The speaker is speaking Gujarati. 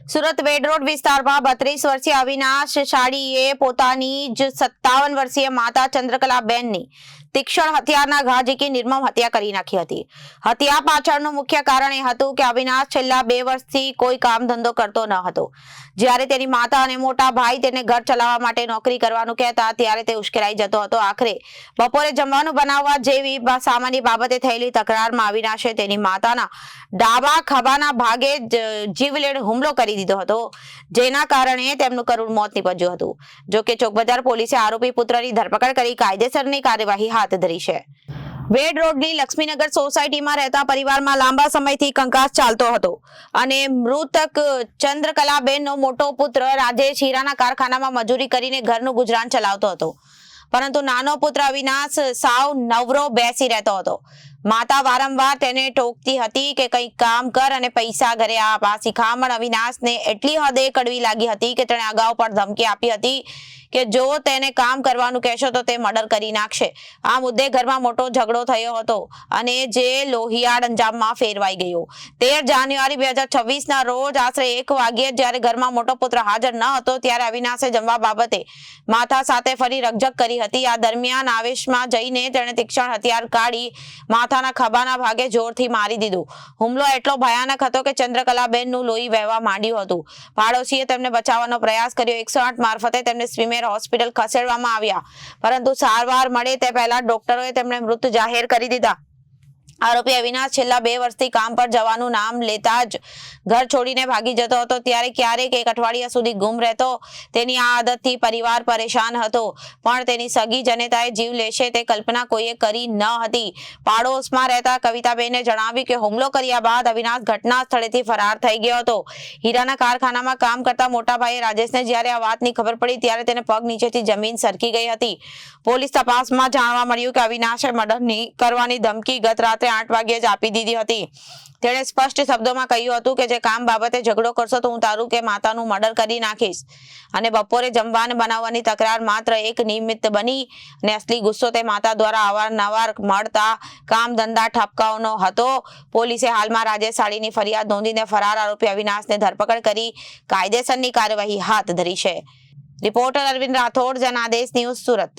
સુરત વેડ રોડ વિસ્તારમાં 32 વર્ષીય અવિનાશ શાળીએ પોતાની જ 57 વર્ષીય માતા ચંદ્રકલાબેનની તીક્ષ્ણ હથિયારના ઘા ઝીકી નિર્મમ હત્યા કરી નાખી હતી. હત્યા પાછળનું મુખ્ય કારણ એ હતું કે અવિનાશ છેલ્લા 2 વર્ષથી કોઈ કામ ધંધો કરતો ન હતો. જ્યારે તેની માતા અને મોટા ભાઈ તેને ઘર ચલાવવા માટે નોકરી કરવાનું કહેતા ત્યારે તે ઉશ્કેરાઈ જતો હતો. આખરે બપોરે જમવાનું બનાવવા જેવી સામાન્ય બાબતે થયેલી તકરારમાં અવિનાશે તેની માતાના ડાબા ખભાના ભાગે જીવલેણ હુમલો કરી દીધો હતો, જેના કારણે તેમનું કરુણ મોત નીપજ્યું હતું. જોકે ચોકબજાર પોલીસે આરોપી પુત્રની ધરપકડ કરી કાયદેસરની કાર્યવાહી હાથ ધરી છે. વેડ રોડની લક્ષ્મીનગર સોસાયટીમાં રહેતા પરિવારમાં લાંબા સમયથી કંકાસ ચાલતો હતો અને મૃતક ચંદ્રકલાબેનનો મોટો પુત્ર રાજેશ હીરાના કારખાનામાં મજૂરી કરીને ઘરનું ગુજરાન ચલાવતો હતો, પરંતુ નાનો પુત્ર અવિનાશ સાવ નવરો બેસી રહેતો હતો. માતા વારંવાર તેને ટોકતી હતી કે કંઈક કામ કર અને પૈસા ઘરે આપ. આ શિખામણ અવિનાશને એટલી હદે કડવી લાગી હતી કે તેણે અગાઉ પણ ધમકી આપી હતી કે જો તેને કામ કરવાનું કહેશો તો તે મર્ડર કરી નાખશે. આ મુદ્દે ઘરમાં મોટો ઝઘડો થયો હતો અને જે લોહિયાળ અંજામમાં ફેરવાઈ ગયો. 13 જાન્યુઆરી 2026ના રોજ આશરે 1 વાગ્યે જ્યારે ઘરમાં મોટો પુત્ર હાજર ન હતો ત્યારે અવિનાશે જમવા બાબતે માતા સાથે ફરી રકઝક કરી હતી. આ દરમિયાન આવેશમાં જઈને તેણે તીક્ષ્ણ હથિયાર કાઢી માથાના ખભાના ભાગે જોરથી મારી દીધું. હુમલો એટલો ભયાનક હતો કે ચંદ્રકલાબેનનું લોહી વહેવા માંડ્યું હતું. પાડોશીએ તેમને બચાવવાનો પ્રયાસ કર્યો. 108 મારફતે તેમને સ્વીમેર હોસ્પિટલ ખસેડવામાં આવ્યા, પરંતુ સારવાર મળે તે પહેલા ડોક્ટરોએ તેમને મૃત જાહેર કરી દીધા. આરોપી અવિનાશ છેલ્લા 2 વર્ષથી કામ પર જવાનું નામ લેતા જ ઘર છોડીને ભાગી જતો હતો. ત્યારે ક્યારેક 1 અઠવાડિયા સુધી ગુમ રહેતો. તેની આ આદતથી પરિવાર પરેશાન હતો, પણ તેની સગી જનેતાએ જીવ લેશે તે કલ્પના કોઈએ કરી ન હતી. પાડોશમાં રહેતા કવિતાબેને જણાવ્યું કે હુમલો કર્યા બાદ અવિનાશ ઘટના સ્થળેથી ફરાર થઈ ગયો હતો. હીરાના કારખાનામાં કામ કરતા મોટા ભાઈએ રાજેશને જ્યારે આ વાતની ખબર પડી ત્યારે તેને પગ નીચેથી જમીન સરકી ગઈ હતી. પોલીસ તપાસમાં જાણવા મળ્યું કે અવિનાશે મર્ડર કરવાની ધમકી ગત રાત્રે 8 વાગ્યે જ આપી દીધી હતી. તેણે સ્પષ્ટ શબ્દોમાં કહ્યું હતું કે જે કામ બાબતે ઝઘડો કરશો તો હું તારું કે માતાનું મર્ડર કરી નાખીશ. અને બપોરે જમવાનું બનાવવાની તકરાર માત્ર એક નિમિત્ત બની અને અસલી ગુસ્સો તે માતા દ્વારા અવારનવાર મળતા કામ ધંધા ઠપકાઓનો હતો. પોલીસે હાલમાં રાજેશ શાળીની ફરિયાદ નોંધીને ફરાર આરોપી અવિનાશને ધરપકડ કરી કાયદેસરની કાર્યવાહી હાથ ધરી છે. Reporter Arvind Rathod, Janadesh news, Surat.